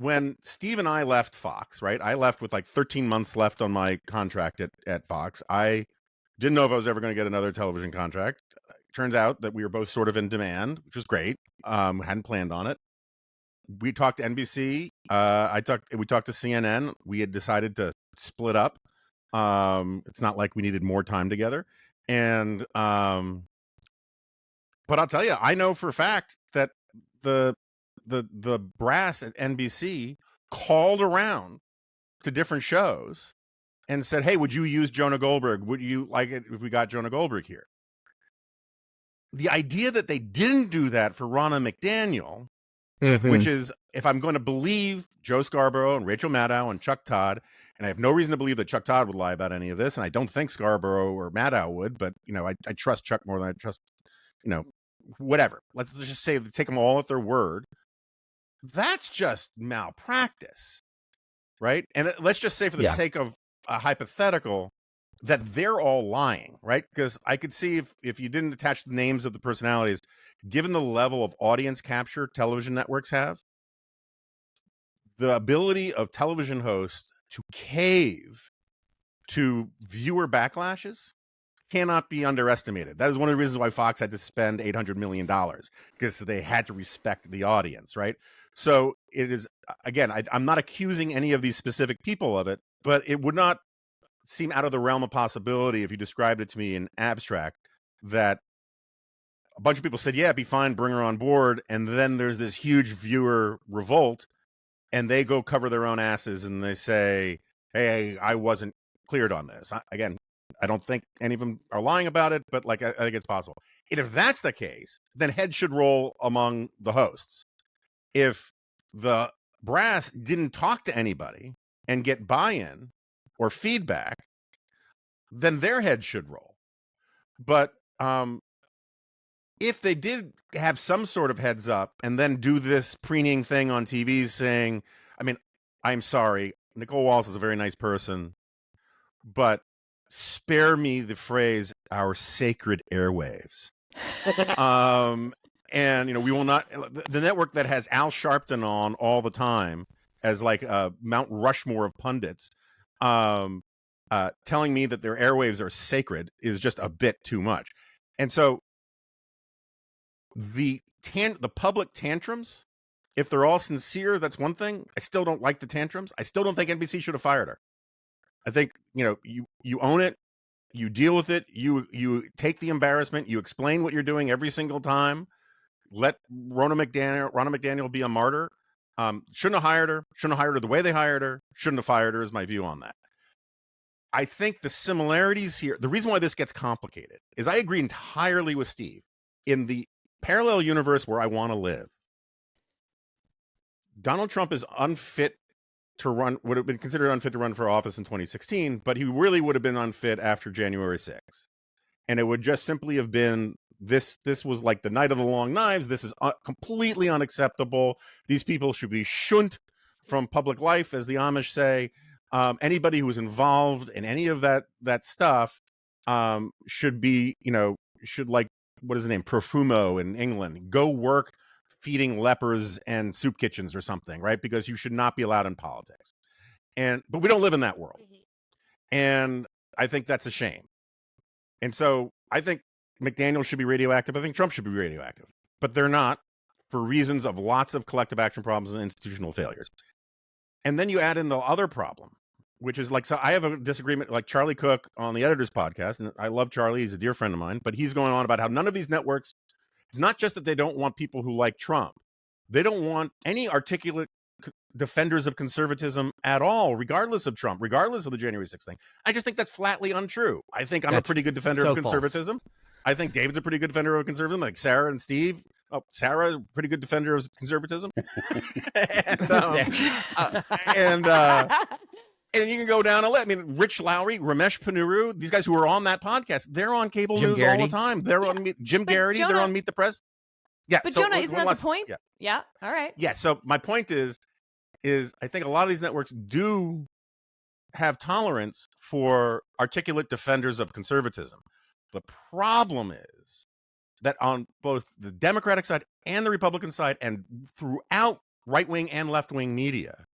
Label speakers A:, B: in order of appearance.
A: when Steve and I left Fox, right? I left with like 13 months left on my contract at Fox. I didn't know if I was ever going to get another television contract. Turns out that we were both sort of in demand, which was great. Hadn't planned on it. We talked to NBC. We talked to CNN. We had decided to split up. It's not like we needed more time together. And but I'll tell you, I know for a fact that the brass at NBC called around to different shows and said, "Hey, would you use Jonah Goldberg? Would you like it if we got Jonah Goldberg here?" The idea that they didn't do that for Ronna McDaniel, which is, if I'm going to believe Joe Scarborough and Rachel Maddow and Chuck Todd, and I have no reason to believe that Chuck Todd would lie about any of this, and I don't think Scarborough or Maddow would, but I trust Chuck more than I trust, whatever. Let's just say, take them all at their word. That's just malpractice, right? And let's just say, for the sake of a hypothetical, that they're all lying, right? Because I could see if you didn't attach the names of the personalities, given the level of audience capture television networks have, the ability of television hosts to cave to viewer backlashes cannot be underestimated. That is one of the reasons why Fox had to spend $800 million, because they had to respect the audience, right? So it is, again, I'm not accusing any of these specific people of it, but it would not seem out of the realm of possibility, if you described it to me in abstract, that a bunch of people said, yeah, be fine, bring her on board, and then there's this huge viewer revolt, and they go cover their own asses, and they say, hey, I wasn't cleared on this. Again, I don't think any of them are lying about it, but I think it's possible. And if that's the case, then heads should roll among the hosts. If the brass didn't talk to anybody and get buy-in or feedback, then their heads should roll. But if they did have some sort of heads up and then do this preening thing on TV saying, I'm sorry, Nicole Wallace is a very nice person, but spare me the phrase, our sacred airwaves. And, we will not, the network that has Al Sharpton on all the time as like a Mount Rushmore of pundits, telling me that their airwaves are sacred is just a bit too much. And so the public tantrums, if they're all sincere, that's one thing. I still don't like the tantrums. I still don't think NBC should have fired her. I think, you own it, you deal with it, you take the embarrassment, you explain what you're doing every single time. Let Ronna McDaniel be a martyr. Shouldn't have hired her. Shouldn't have hired her the way they hired her. Shouldn't have fired her, is my view on that. I think the similarities here, the reason why this gets complicated, is I agree entirely with Steve. In the parallel universe where I want to live, Donald Trump is unfit to run, would have been considered unfit to run for office in 2016, but he really would have been unfit after January 6th. And it would just simply have been, this was like the night of the long knives. This is completely unacceptable. These people should be shunned from public life, as the Amish say. Anybody who is involved in any of that stuff should be, should, like, what is the name? Profumo in England. Go work feeding lepers and soup kitchens or something, right? Because you should not be allowed in politics. But we don't live in that world. And I think that's a shame. And so I think McDaniel should be radioactive. I think Trump should be radioactive. But they're not, for reasons of lots of collective action problems and institutional failures. And then you add in the other problem, which is so I have a disagreement, like Charlie Cook on the Editor's podcast, and I love Charlie, he's a dear friend of mine, but he's going on about how none of these networks, it's not just that they don't want people who like Trump, they don't want any articulate defenders of conservatism at all, regardless of Trump, regardless of the January 6th thing. I just think that's flatly untrue. I think I'm a pretty good defender of conservatism. False. I think David's a pretty good defender of conservatism, like Sarah and Steve. Oh, Sarah, a pretty good defender of conservatism. And you can go down a list. Rich Lowry, Ramesh Ponnuru, these guys who are on that podcast, they're on cable news all the time. They're on Jim Garrity, Jonah, they're on Meet the Press. Yeah,
B: but Jonah, isn't that the point? Yeah. All right.
A: Yeah. So my point is I think a lot of these networks do have tolerance for articulate defenders of conservatism. The problem is that on both the Democratic side and the Republican side, and throughout right wing and left wing media.